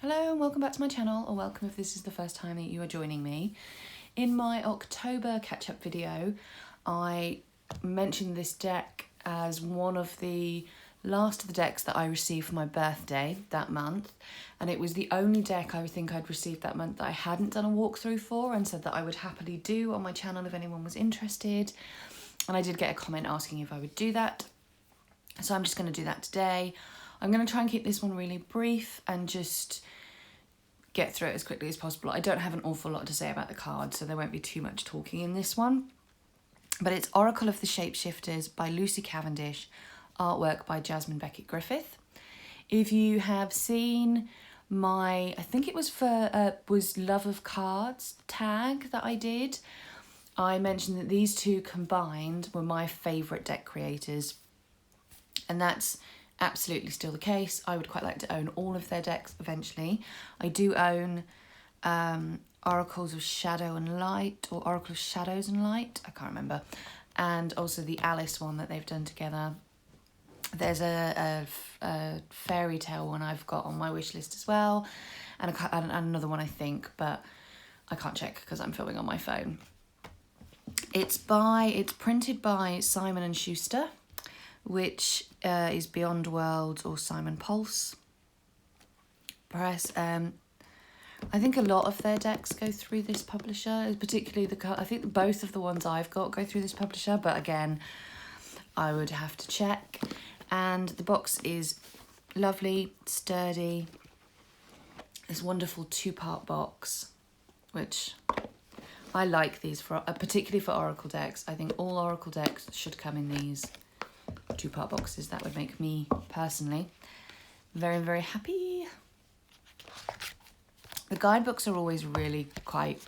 Hello and welcome back to my channel, or welcome if this is the first time that you are joining me. In my October catch-up video, I mentioned this deck as one of the last of the decks that I received for my birthday that month, and it was the only deck I think I'd received that month that I hadn't done a walkthrough for, and said that I would happily do on my channel if anyone was interested. And I did get a comment asking if I would do that, so I'm just going to do that today. I'm going to try and keep this one really brief and just get through it as quickly as possible. I don't have an awful lot to say about the cards, so there won't be too much talking in this one. But it's Oracle of the Shapeshifters by Lucy Cavendish, artwork by Jasmine Becket-Griffith. If you have seen my, I think it was for was Love of Cards tag that I did, I mentioned that these two combined were my favourite deck creators, and that's absolutely still the case. I would quite like to own all of their decks eventually. I do own Oracles of Shadow and Light, or Oracle of Shadows and Light, I can't remember, and also the Alice one that they've done together. There's a fairy tale one I've got on my wish list as well, and another one I think, but I can't check because I'm filming on my phone. It's printed by Simon & Schuster, which is Beyond Worlds or Simon Pulse Press. I think a lot of their decks go through this publisher, particularly I think both of the ones I've got go through this publisher, but again, I would have to check. And the box is lovely, sturdy, this wonderful two-part box, which I like these for, particularly for Oracle decks. I think all Oracle decks should come in these two-part boxes. That would make me personally very, very happy. The guidebooks are always really quite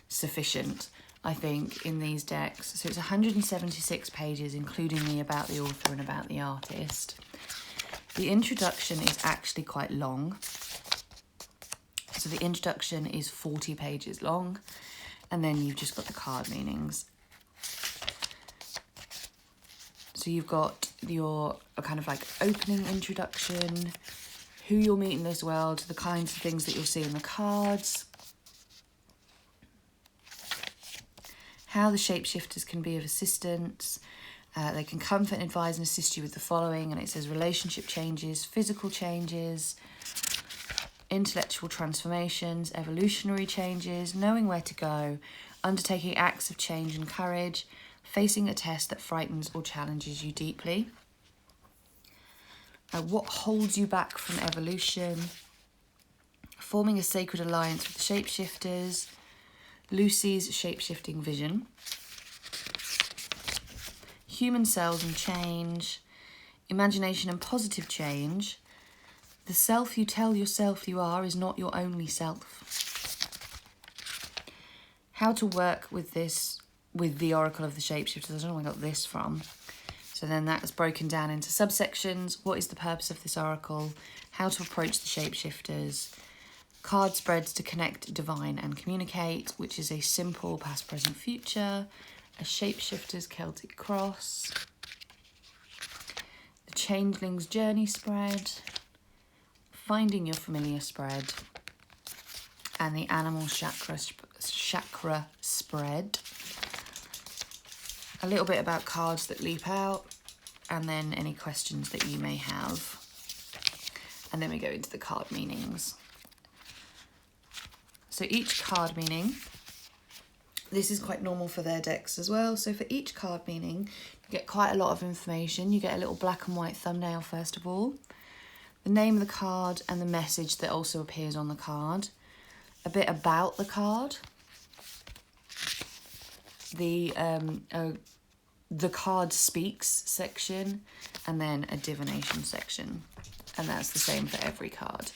sufficient, I think, in these decks. So it's 176 pages, including the about the author and about the artist. The introduction is actually quite long. So the introduction is 40 pages long, and then you've just got the card meanings. So you've got your kind of like opening introduction, who you'll meet in this world, the kinds of things that you'll see in the cards, how the shapeshifters can be of assistance. They can comfort, advise and assist you with the following, and it says relationship changes, physical changes, intellectual transformations, evolutionary changes, knowing where to go, undertaking acts of change and courage, facing a test that frightens or challenges you deeply. What holds you back from evolution? Forming a sacred alliance with the shapeshifters. Lucy's shapeshifting vision. Human cells and change. Imagination and positive change. The self you tell yourself you are is not your only self. How to work with this, with the Oracle of the Shapeshifters. I don't know where I got this from. So then that is broken down into subsections. What is the purpose of this Oracle? How to approach the Shapeshifters. Card spreads to connect, divine and communicate, which is a simple past, present, future. A Shapeshifters Celtic cross. The Changeling's journey spread. Finding your familiar spread. And the animal chakra spread. A little bit about cards that leap out, and then any questions that you may have. And then we go into the card meanings. So each card meaning, this is quite normal for their decks as well. So for each card meaning, you get quite a lot of information. You get a little black and white thumbnail first of all, the name of the card and the message that also appears on the card, a bit about the card, the card speaks section, and then a divination section. And that's the same for every card.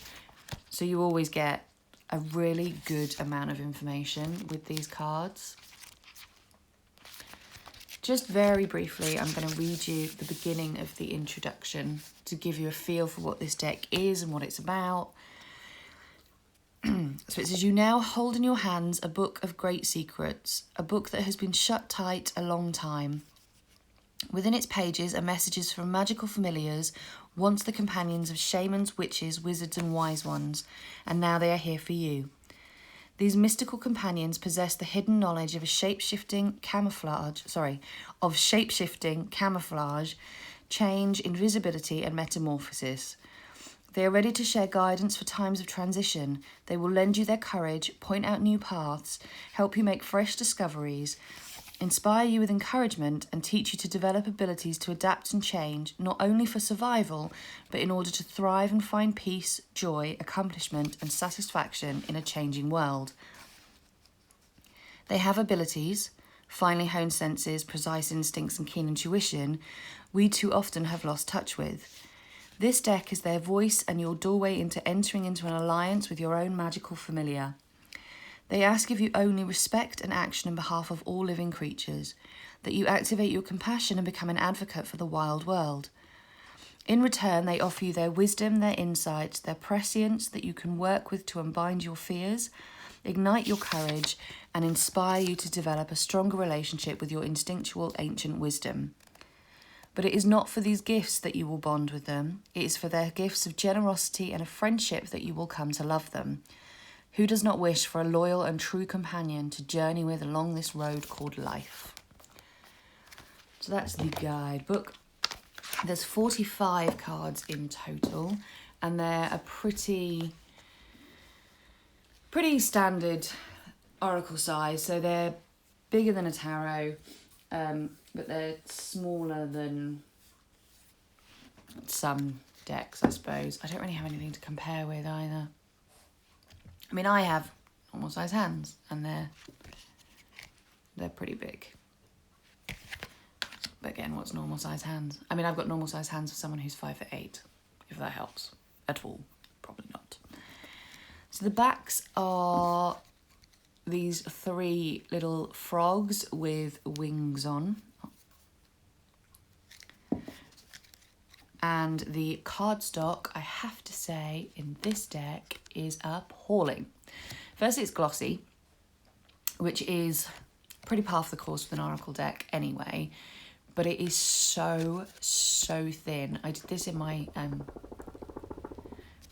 So you always get a really good amount of information with these cards. Just very briefly, I'm going to read you the beginning of the introduction to give you a feel for what this deck is and what it's about. So it says, you now hold in your hands a book of great secrets, a book that has been shut tight a long time. Within its pages are messages from magical familiars once the companions of shamans, witches, wizards and wise ones, and now they are here for you. These mystical companions possess the hidden knowledge of shape-shifting camouflage, change, invisibility and metamorphosis. They are ready to share guidance for times of transition. They will lend you their courage, point out new paths, help you make fresh discoveries, inspire you with encouragement and teach you to develop abilities to adapt and change, not only for survival, but in order to thrive and find peace, joy, accomplishment and satisfaction in a changing world. They have abilities, finely honed senses, precise instincts and keen intuition we too often have lost touch with. This deck is their voice and your doorway into entering into an alliance with your own magical familiar. They ask of you only respect and action on behalf of all living creatures, that you activate your compassion and become an advocate for the wild world. In return, they offer you their wisdom, their insights, their prescience that you can work with to unbind your fears, ignite your courage, and inspire you to develop a stronger relationship with your instinctual ancient wisdom. But it is not for these gifts that you will bond with them. It is for their gifts of generosity and a friendship that you will come to love them. Who does not wish for a loyal and true companion to journey with along this road called life? So that's the guidebook. There's 45 cards in total, and they're a pretty standard oracle size. So they're bigger than a tarot, but they're smaller than some decks, I suppose. I don't really have anything to compare with either. I mean, I have normal size hands, and they're pretty big. But again, what's normal size hands? I mean, I've got normal size hands for someone who's 5'8", if that helps at all. Probably not. So the backs are these 3 little frogs with wings on. And the cardstock, I have to say, in this deck is appalling. Firstly, it's glossy, which is pretty par for the course with an oracle deck anyway. But it is so thin. I did this in my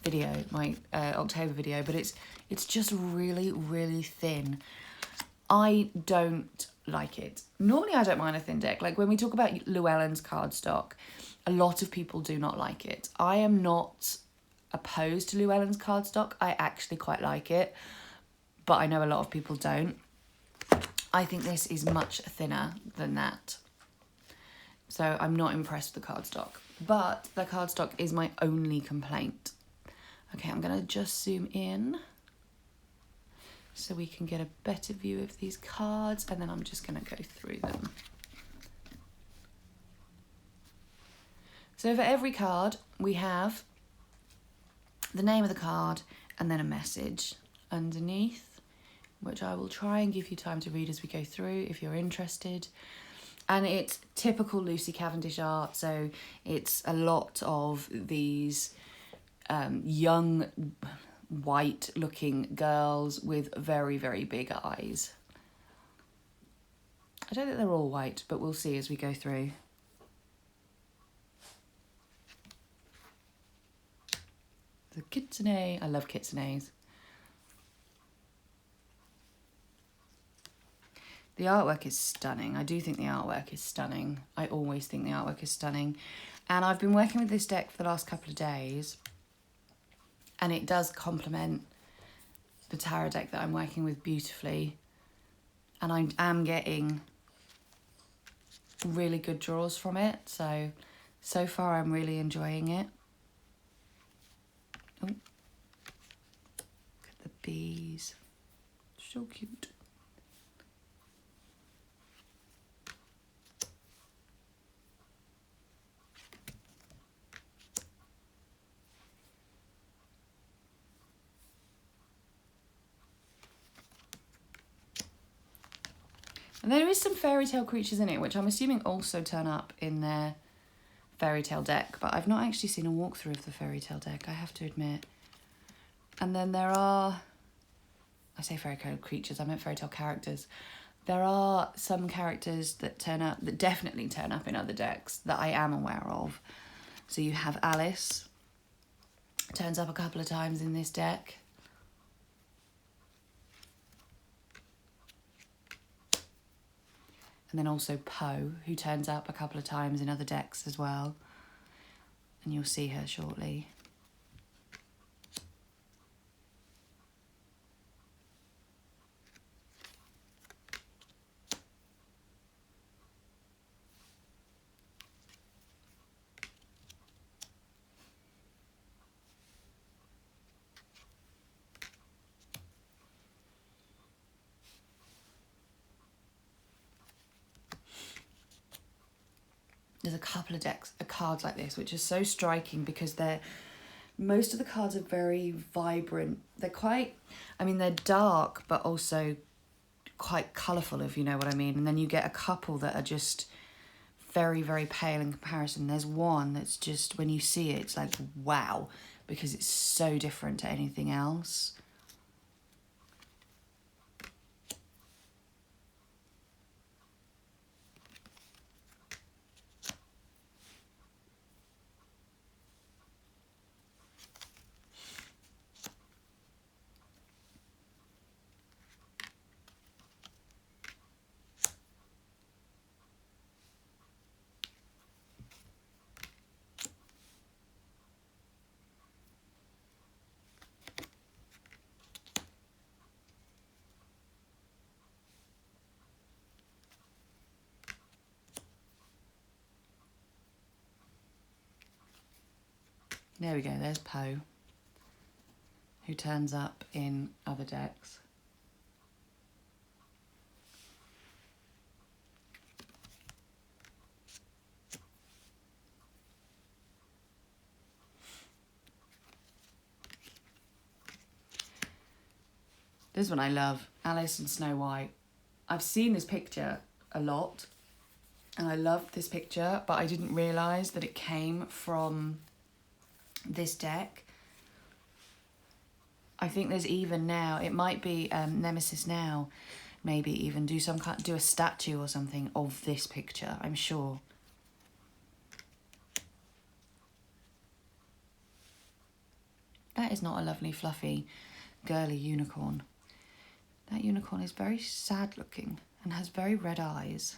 video, my October video, but it's just really thin. I don't like it. Normally I don't mind a thin deck. Like when we talk about Llewellyn's cardstock, a lot of people do not like it. I am not opposed to Llewellyn's cardstock. I actually quite like it, but I know a lot of people don't. I think this is much thinner than that. So I'm not impressed with the cardstock, but the cardstock is my only complaint. Okay, I'm gonna just zoom in so we can get a better view of these cards, and then I'm just gonna go through them. So for every card, we have the name of the card and then a message underneath, which I will try and give you time to read as we go through if you're interested. And it's typical Lucy Cavendish art, so it's a lot of these young, white-looking girls with very big eyes. I don't think they're all white, but we'll see as we go through. The kitsune. I love kitsunes. The artwork is stunning. I do think the artwork is stunning. I always think the artwork is stunning. And I've been working with this deck for the last couple of days, and it does complement the tarot deck that I'm working with beautifully. And I am getting really good draws from it. So far I'm really enjoying it. Oh, look at the bees. So cute. And there is some fairy tale creatures in it, which I'm assuming also turn up in their fairy tale deck, but I've not actually seen a walkthrough of the fairy tale deck, I have to admit. And then there are, I say fairy tale creatures, I meant fairy tale characters. There are some characters that turn up, that definitely turn up in other decks that I am aware of. So you have Alice, turns up a couple of times in this deck. And then also Poe, who turns up a couple of times in other decks as well. And you'll see her shortly. There's a couple of cards like this, which is so striking because most of the cards are very vibrant. They're quite, they're dark, but also quite colourful, if you know what I mean. And then you get a couple that are just very, very pale in comparison. There's one that's just, when you see it, it's like, wow, because it's so different to anything else. There we go, there's Poe, who turns up in other decks. This one I love, Alice and Snow White. I've seen this picture a lot, and I love this picture, but I didn't realise that it came from this deck. I think there's even now, it might be Nemesis now, maybe even do a statue or something of this picture, I'm sure. That is not a lovely, fluffy, girly unicorn. That unicorn is very sad looking and has very red eyes.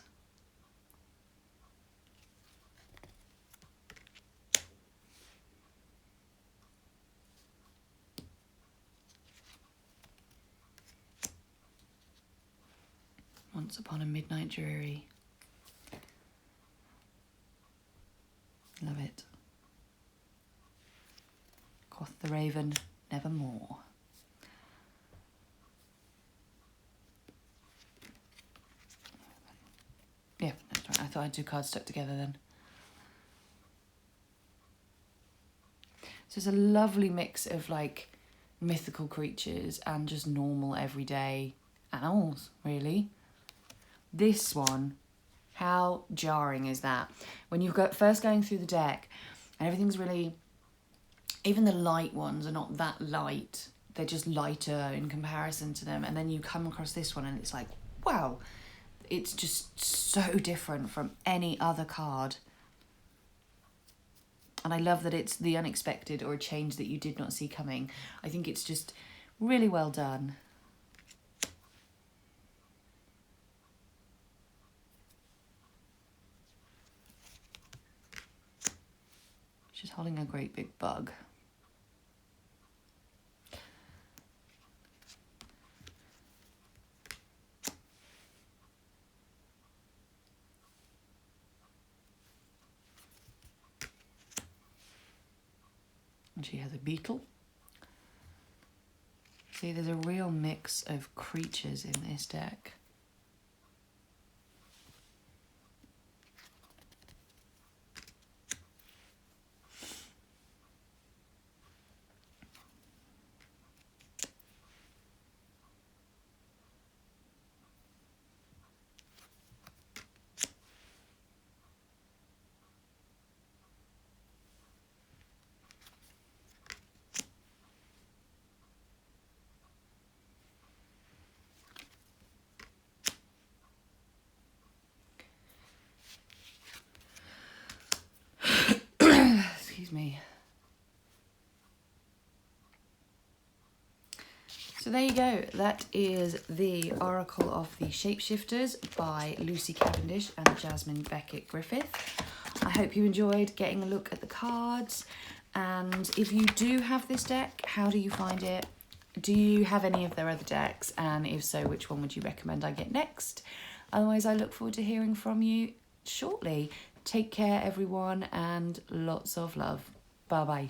Once Upon a Midnight Dreary. Love it. Quoth the raven, nevermore. Yeah, that's right. I thought I had two cards stuck together then. So it's a lovely mix of like mythical creatures and just normal everyday animals, really. This one, how jarring is that? When you're first going through the deck and everything's really, even the light ones are not that light. They're just lighter in comparison to them. And then you come across this one and it's like, wow, it's just so different from any other card. And I love that it's the unexpected or a change that you did not see coming. I think it's just really well done. She's holding a great big bug. And she has a beetle. See, there's a real mix of creatures in this deck. Excuse me. So there you go, that is the Oracle of the Shapeshifters by Lucy Cavendish and Jasmine Becket-Griffith. I hope you enjoyed getting a look at the cards, and if you do have this deck, how do you find it? Do you have any of their other decks, and if so, which one would you recommend I get next? Otherwise, I look forward to hearing from you shortly. Take care, everyone, and lots of love. Bye-bye.